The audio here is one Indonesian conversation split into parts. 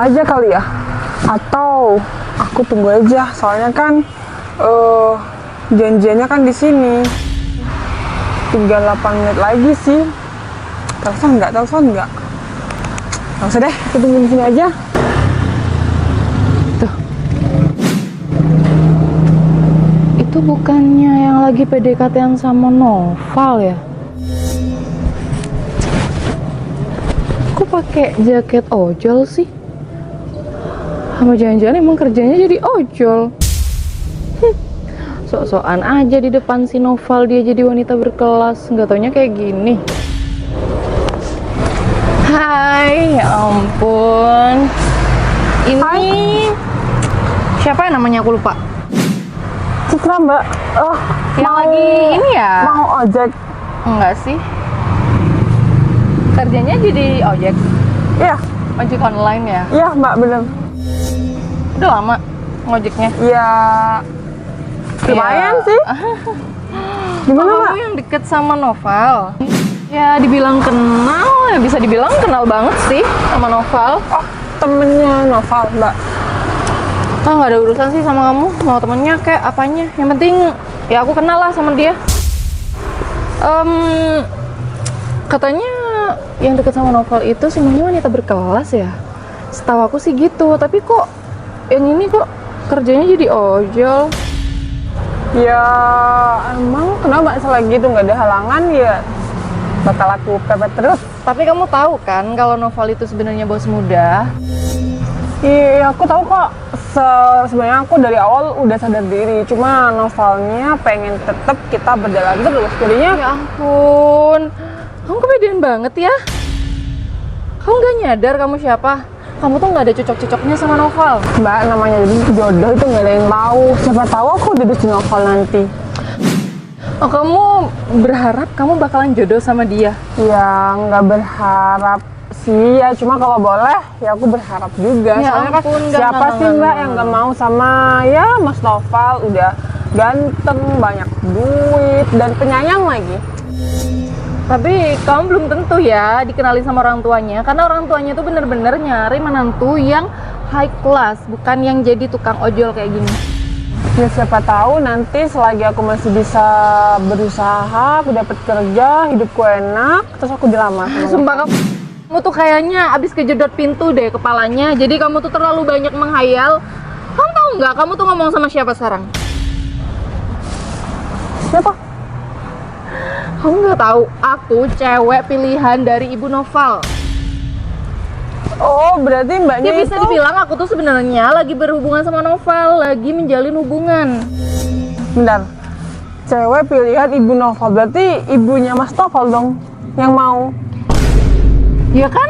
aja kali ya? Atau aku tunggu aja, soalnya kan janjiannya kan di sini. Tinggal 8 menit lagi sih. Telepon nggak? Nggak usah deh, aku tunggu di sini aja. Tuh. Itu bukannya yang lagi PDKT-an sama Noval ya? Kok pakai jaket ojol sih? Sama jangan-jangan emang kerjanya jadi ojol. Sok-sokan aja di depan si Noval dia jadi wanita berkelas, nggak taunya kayak gini. Hai, ya ampun. Ini Hai. siapa yang namanya aku lupa? Citra, Mbak. Yang lagi ini ya? Mau ojek? Enggak sih. Kerjanya jadi ojek, Iya, ojek online ya? iya Mbak, bener. Udah lama ngojeknya? Ya, lumayan sih. Gimana Kamu Mbak? yang deket sama Noval? Ya dibilang kenal, ya bisa dibilang kenal banget sih sama Noval. Oh, temennya Noval, Mbak. Ah, nggak ada urusan sih sama kamu, mau temennya kayak apanya. Yang penting ya aku kenal lah sama dia. Katanya yang deket sama Noval itu semuanya wanita berkelas ya. Setahu aku sih gitu, tapi kok yang ini kok kerjanya jadi ojol. Ya, emang kenapa selagi itu nggak ada halangan ya bakal aku pepet terus. Tapi kamu tahu kan kalau Noval itu sebenarnya bos muda. Iya, aku tahu kok. Sebenarnya aku dari awal udah sadar diri. Cuma Novalnya pengen tetap kita berjalan terus. Jadinya Ya ampun, kamu kepedean banget ya. Kamu nggak nyadar kamu siapa? Kamu tuh nggak ada cocok-cocoknya sama Noval. Mbak, namanya jodoh itu nggak ada yang tahu. Siapa tahu aku jodoh si Noval nanti. Oh, kamu berharap kamu bakalan jodoh sama dia? Ya, nggak berharap sih ya. Cuma kalau boleh, ya aku berharap juga. Ya Soalnya ampun, kan siapa sih Mbak yang nggak mau sama ya Mas Noval? Udah ganteng, banyak duit, dan penyayang lagi. Tapi kamu belum tentu ya dikenalin sama orang tuanya, karena orang tuanya tuh bener-bener nyari menantu yang high class, bukan yang jadi tukang ojol kayak gini. Ya siapa tahu nanti selagi aku masih bisa berusaha, aku dapat kerja, hidupku enak, terus aku dilamar. Sumpah kamu tuh kayaknya abis kejedot pintu deh kepalanya, jadi kamu tuh terlalu banyak menghayal. Kamu tahu nggak kamu tuh ngomong sama siapa sekarang? Siapa? Kamu nggak tahu, aku cewek pilihan dari Ibu Noval. Oh, berarti Mbaknya Ya bisa itu dibilang aku tuh sebenarnya lagi berhubungan sama Noval, lagi menjalin hubungan. bentar. Cewek pilihan Ibu Noval, berarti ibunya Mas Noval dong yang mau. Ya kan,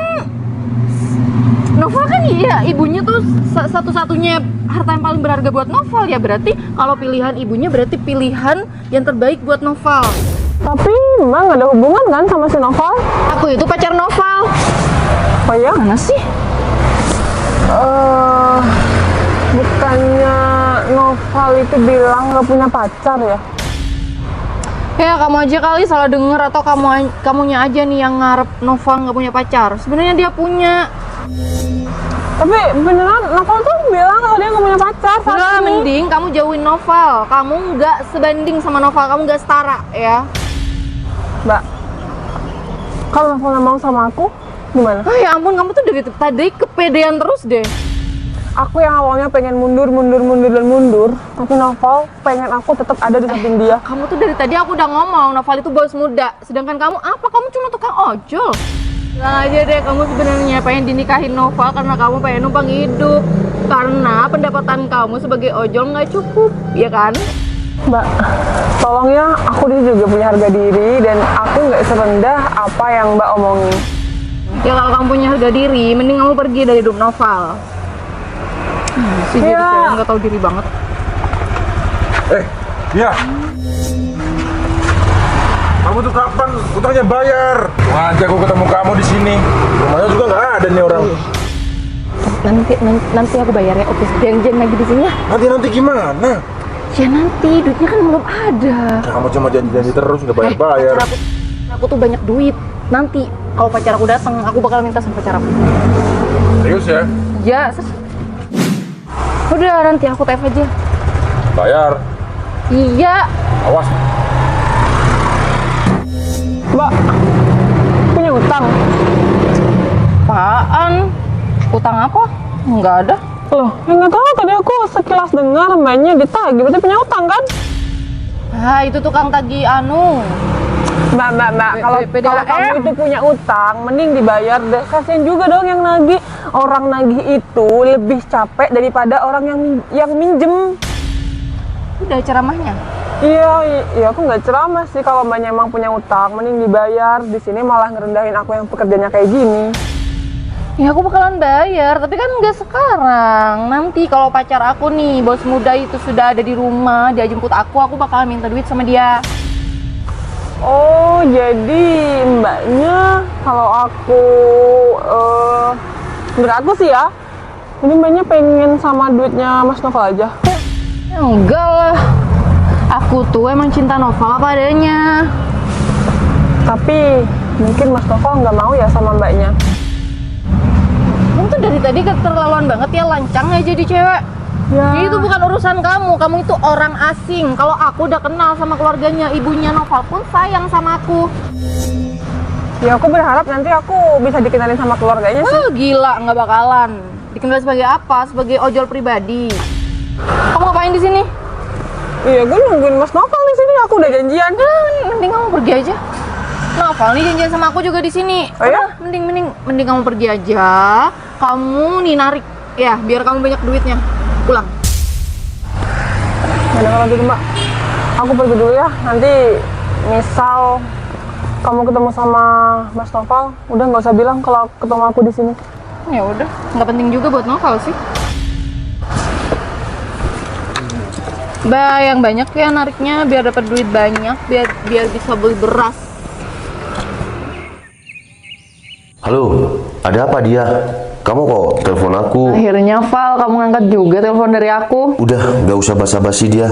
Noval kan iya ibunya tuh satu-satunya harta yang paling berharga buat Noval ya, berarti kalau pilihan ibunya berarti pilihan yang terbaik buat Noval. Tapi Mbak nggak ada hubungan kan sama si Noval? Aku itu pacar Noval. Oh ya? Mana sih? Bukannya Noval itu bilang nggak punya pacar ya? Ya kamu aja kali salah denger, atau kamunya aja nih yang ngarep Noval nggak punya pacar. Sebenarnya dia punya. Tapi beneran Noval tuh bilang kalau dia nggak punya pacar. Udah, pasti. mending kamu jauhin Noval. Kamu nggak sebanding sama Noval, kamu nggak setara ya. Mbak, kalau Noval nggak mau sama aku, gimana? Oh ya ampun, kamu tuh dari tadi kepedean terus deh. Aku yang awalnya pengen mundur, tapi Noval pengen aku tetap ada di samping dia. Kamu tuh dari tadi aku udah ngomong Noval itu bos muda, sedangkan kamu apa? Kamu cuma tukang ojol. Bilang aja deh kamu sebenarnya pengen dinikahin Noval karena kamu pengen numpang hidup, karena pendapatan kamu sebagai ojol nggak cukup, ya kan? Mbak, tolong ya, aku juga punya harga diri dan aku nggak serendah apa yang Mbak omongin. Ya kalau kamu punya harga diri, mending kamu pergi dari hidup Noval. Si jadi Ya. cewek nggak tahu diri banget. Iya. Kamu tuh kapan utangnya bayar? Aja aku ketemu kamu di sini. Rumahnya juga nggak ada nih orang. Nanti aku bayar ya. Oke, janjian lagi di sini ya. Nanti gimana? Ya nanti, duitnya kan belum ada. Kamu cuma janji-janji terus nggak bayar-bayar. Aku tuh banyak duit. Nanti kalau pacar aku datang, aku bakal minta sama pacar aku. Serius ya? aja. Udah, nanti aku TF aja. Bayar. Iya. Awas. Mbak, punya utang. Apaan? Utang apa? Nggak ada. Loh, ya nggak tahu, tadi aku sekilas dengar mbaknya ditagih, berarti punya utang kan? Ah, itu tukang tagih anu. Mbak, kalau kamu itu punya utang, mending dibayar deh. Kasian juga dong yang nagih. Orang nagih itu lebih capek daripada orang yang minjem. Udah ceramahnya. Iya, aku nggak ceramah sih. Kalau mbaknya emang punya utang, mending dibayar. Di sini malah ngerendahin aku yang pekerjaannya kayak gini. Ya aku bakalan bayar, tapi kan nggak sekarang. Nanti kalau pacar aku nih, bos muda itu sudah ada di rumah, dia jemput aku bakalan minta duit sama dia. Oh, jadi mbaknya kalau menurut aku sih ya, ini mbaknya pengen sama duitnya Mas Novel aja. Ya enggak lah. Aku tuh emang cinta Novel apa adanya. Tapi mungkin Mas Novel nggak mau ya sama mbaknya. Kamu tuh dari tadi keterlaluan banget ya, lancang aja jadi cewek. Ya. Itu bukan urusan kamu itu orang asing. Kalau aku udah kenal sama keluarganya, ibunya Novel pun sayang sama aku. Ya aku berharap nanti aku bisa dikenalin sama keluarganya sih. Oh gila, nggak bakalan. Dikenal sebagai apa? Sebagai ojol pribadi. Kamu ngapain di sini? Iya, gue nungguin Mas Novel di sini. Aku udah janjian. Mending kamu pergi aja. Novel nih janjian sama aku juga di sini. Oh ya? Udah, mending kamu pergi aja. Kamu nih narik ya, biar kamu banyak duitnya. Pulang. Ya kalau gitu mbak, aku pergi dulu ya. Nanti misal kamu ketemu sama Mas Novel, udah nggak usah bilang kalau ketemu aku di sini. Ya udah, nggak penting juga buat Novel sih. Yang banyak ya nariknya biar dapat duit banyak, biar bisa beli beras. Halo, ada apa dia? Kamu kok telepon aku? Akhirnya Val, kamu ngangkat juga telepon dari aku. Udah, nggak usah basa-basi dia.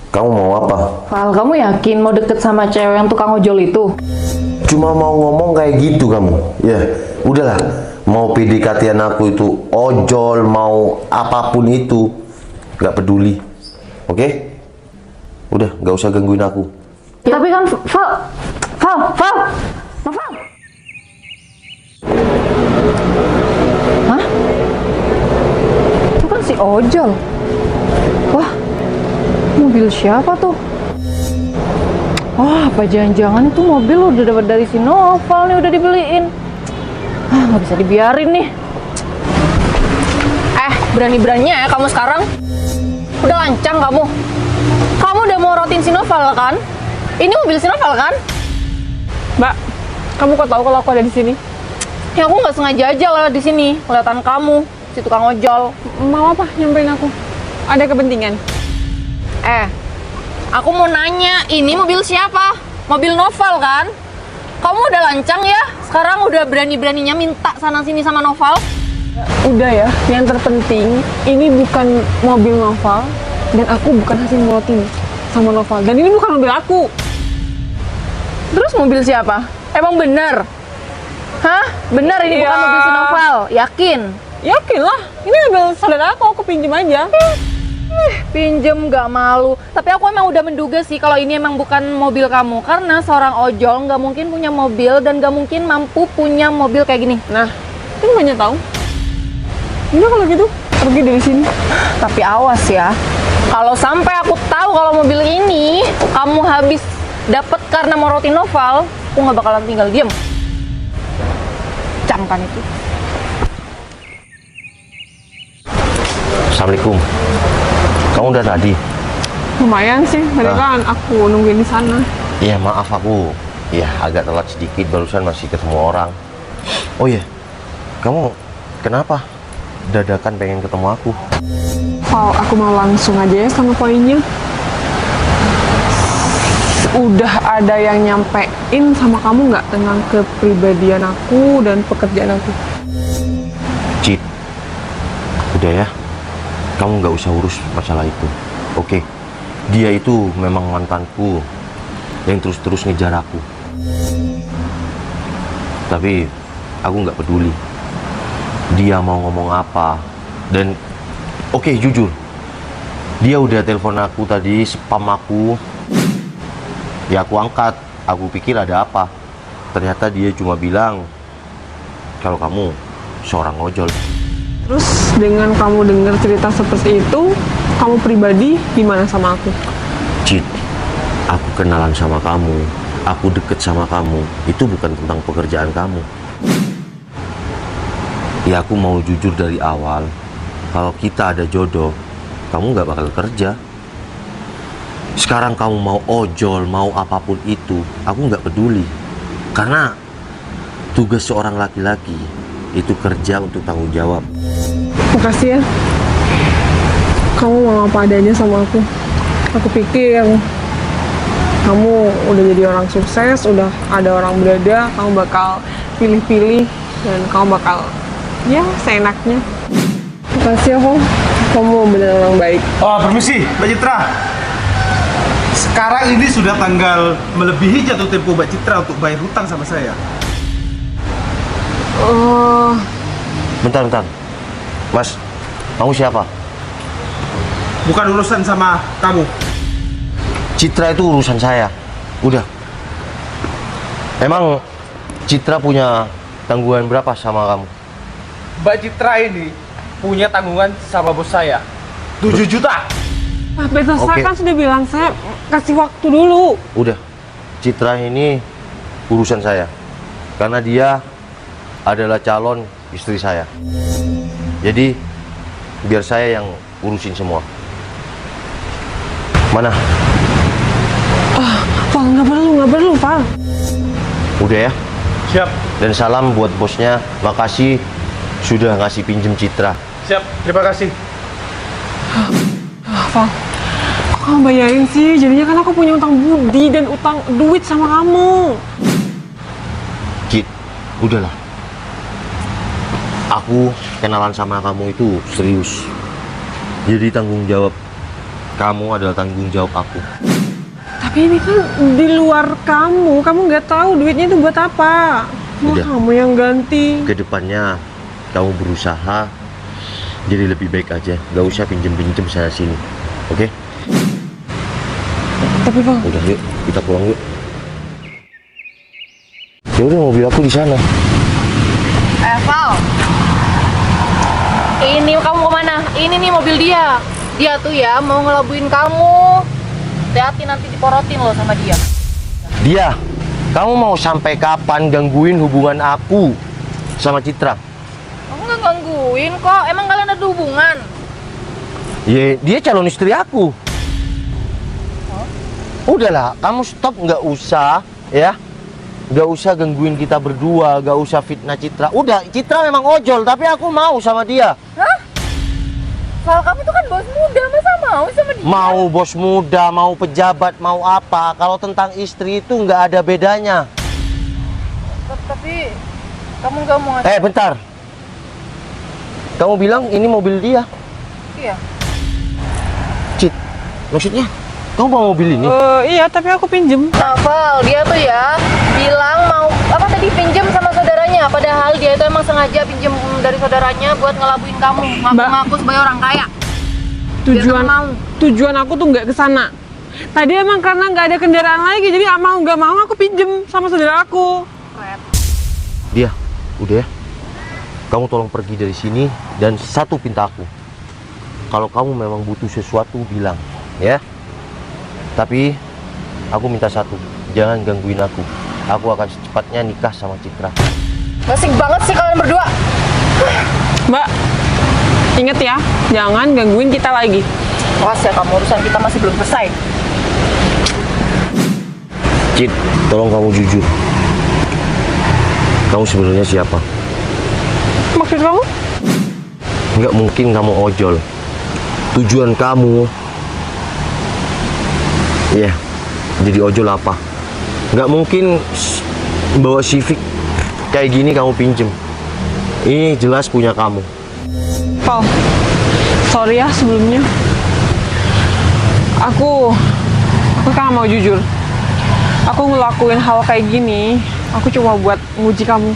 Kamu mau apa? Val, kamu yakin mau deket sama cewek yang tukang ojol itu? Cuma mau ngomong kayak gitu kamu. Ya, udahlah. Mau PDKT-an aku itu ojol, mau apapun itu, nggak peduli. Oke? Udah, nggak usah gangguin aku. Ya, tapi kan Val, Novel. Hah? Itu kan si ojol. Wah, mobil siapa tuh? Wah, apa jangan-jangan itu mobil udah dapat dari si Novel nih, udah dibeliin. Nggak bisa dibiarin nih. Berani-beraninya ya kamu sekarang. Udah lancang kamu. Kamu udah mau rotin si Novel kan? Ini mobil si Novel kan? Mbak, kamu kok tahu kalau aku ada di sini? Ya aku nggak sengaja aja lewat di sini, kelihatan kamu, si tukang ojol. Mau apa nyamperin aku? Ada kepentingan? Aku mau nanya, ini mobil siapa? Mobil Novel kan? Kamu udah lancang ya? Sekarang udah berani-beraninya minta sana-sini sama Novel? Udah ya, yang terpenting ini bukan mobil Novel dan aku bukan hasil melotin sama Novel. Dan ini bukan mobil aku. Terus mobil siapa? Emang bener? Hah? Bener ini Iya. bukan mobil si Novel? Yakin? Yakin lah, ini mobil saudara aku pinjem aja. Pinjem gak malu. Tapi aku emang udah menduga sih kalau ini emang bukan mobil kamu. Karena seorang ojol nggak mungkin punya mobil dan nggak mungkin mampu punya mobil kayak gini. Nah, ini banyak tahu. Udah kalau gitu, pergi dari sini. Tapi awas ya, kalau sampai aku tahu kalau mobil ini kamu habis dapet karena morotin Novel, aku nggak bakalan tinggal diem. Camkan itu. Assalamualaikum. Kamu udah tadi? Lumayan sih, tadi kan aku nungguin di sana. Iya, maaf aku. Ya, agak telat sedikit, barusan masih ketemu orang. Oh iya, kamu kenapa dadakan pengen ketemu aku? Oh, aku mau langsung aja ya sama poinnya. Udah ada yang nyampein sama kamu nggak tentang kepribadian aku dan pekerjaan aku? Cid, udah ya, kamu nggak usah urus masalah itu. Oke, dia itu memang mantanku yang terus-terus ngejar aku. Tapi aku nggak peduli. dia mau ngomong apa. Dan oke, jujur, dia udah telepon aku tadi, spam aku. Ya aku angkat, aku pikir ada apa. Ternyata dia cuma bilang kalau kamu seorang ojol. Terus dengan kamu dengar cerita seperti itu, kamu pribadi gimana sama aku? Cid, aku kenalan sama kamu, aku deket sama kamu, itu bukan tentang pekerjaan kamu. Ya aku mau jujur dari awal, kalau kita ada jodoh, kamu nggak bakal kerja. Sekarang kamu mau ojol, mau apapun itu, aku nggak peduli. Karena tugas seorang laki-laki itu kerja untuk tanggung jawab. Makasih ya. Kamu mau apa adanya sama aku. Aku pikir kamu udah jadi orang sukses, udah ada orang berada, kamu bakal pilih-pilih dan kamu bakal ya seenaknya. Makasih ya, Om. Kamu benar orang baik. Oh, permisi, Mbak Citra. Sekarang ini sudah tanggal melebihi jatuh tempo Mbak Citra untuk bayar hutang sama saya. Oh, Bentar. Mas, kamu siapa? Bukan urusan sama kamu. Citra itu urusan saya. Udah. Emang Citra punya tanggungan berapa sama kamu? Mbak Citra ini punya tanggungan sama bos saya 7 juta. tapi saya Oke. kan sudah bilang saya kasih waktu dulu. Udah. Citra ini urusan saya. Karena dia adalah calon istri saya. Jadi biar saya yang urusin semua. Mana? Val, nggak perlu, Val. Udah ya. Siap, Dan salam buat bosnya. Makasih sudah ngasih pinjem Citra. siap. Terima kasih. Val, kok kamu bayarin sih? Jadinya kan aku punya utang budi dan utang duit sama kamu. Cid, udahlah. Aku kenalan sama kamu itu serius. Jadi tanggung jawab kamu adalah tanggung jawab aku. Tapi ini kan di luar kamu nggak tahu duitnya itu buat apa. Mau Udah. kamu yang ganti. Kedepannya kamu berusaha jadi lebih baik aja. Gak usah pinjem-pinjem sana sini. Oke? Tapi Val, Udah yuk, kita pulang yuk. Ya udah, mobil aku di sana. Val, ini kamu kemana? Ini nih mobil dia. Dia tuh ya mau ngelabuin kamu. Hati-hati nanti diporotin loh sama dia. Dia, kamu mau sampai kapan gangguin hubungan aku sama Citra? Aku nggak gangguin kok. Emang kalian ada hubungan? Ya, dia calon istri aku. Udahlah, kamu stop, nggak usah ya. Nggak usah gangguin kita berdua, nggak usah fitnah Citra. Udah, Citra memang ojol, tapi aku mau sama dia. Hah? Val, kamu tuh kan bos muda, masa mau sama dia? Mau bos muda, mau pejabat, mau apa. Kalau tentang istri itu nggak ada bedanya. Tapi kamu nggak mau ngajak? Bentar. Kamu bilang ini mobil dia. Iya. Cit, maksudnya kamu bawa mobil ini? iya tapi aku pinjem. Nah, Val, dia tuh ya bilang mau apa tadi pinjam sama saudaranya. Padahal dia itu emang sengaja pinjam dari saudaranya buat ngelabuin kamu, ngaku-ngaku sebagai orang kaya. Tujuan kamu mau. tujuan aku tuh nggak ke sana. Tadi emang karena nggak ada kendaraan lagi, jadi nggak mau aku pinjem sama saudara aku. Dia, udah ya. Kamu tolong pergi dari sini dan satu pinta aku. Kalau kamu memang butuh sesuatu bilang, ya. Tapi aku minta satu, jangan gangguin aku. Aku akan secepatnya nikah sama Citra. Basik banget sih kalian berdua. Mbak, inget ya, jangan gangguin kita lagi. Awas ya kamu, urusan kita masih belum selesai. Cit, tolong kamu jujur. Kamu sebenarnya siapa? Maksud kamu? Nggak mungkin kamu ojol. Tujuan kamu, ya, jadi ojol apa? Nggak mungkin bawa Civic kayak gini kamu pinjem. Ini jelas punya kamu. Val, sorry ya sebelumnya. Aku kan mau jujur. Aku ngelakuin hal kayak gini, aku cuma buat nguji kamu.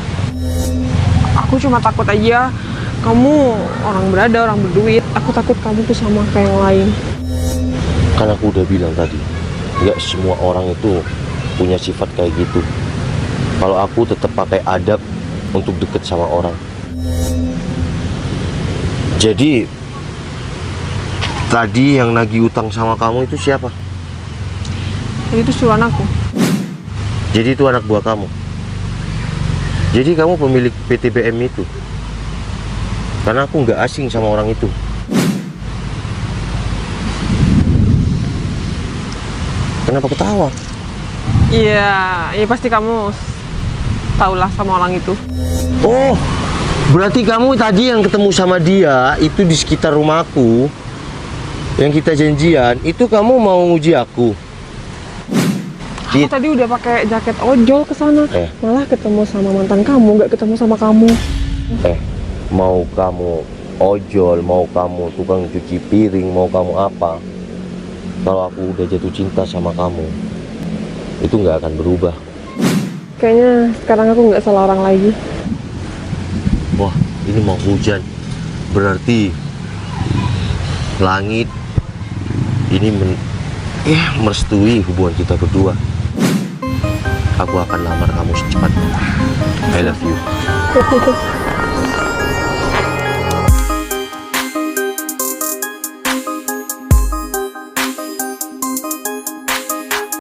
Aku cuma takut aja Kamu orang berada, orang berduit. Aku takut kamu tuh sama kayak yang lain. Kan aku udah bilang tadi, nggak semua orang itu punya sifat kayak gitu. Kalau aku tetap pakai adab untuk deket sama orang. Jadi tadi yang nagih utang sama kamu itu siapa? Jadi itu suruhan aku. Jadi itu anak buah kamu. Jadi kamu pemilik PTBM itu. Karena aku nggak asing sama orang itu. Kenapa ketawa? Iya, ya pasti kamu tahulah sama orang itu. Oh, berarti kamu tadi yang ketemu sama dia itu di sekitar rumahku, yang kita janjian, itu kamu mau nguji aku? Aku tadi udah pakai jaket ojol ke sana, malah ketemu sama mantan kamu, nggak ketemu sama kamu. Mau kamu ojol, mau kamu tukang cuci piring, mau kamu apa? Kalau aku udah jatuh cinta sama kamu, itu nggak akan berubah. Kayaknya sekarang aku nggak salah orang lagi. Wah, ini mau hujan. Berarti langit ini merestui hubungan kita berdua. Aku akan lamar kamu secepatnya. I love you.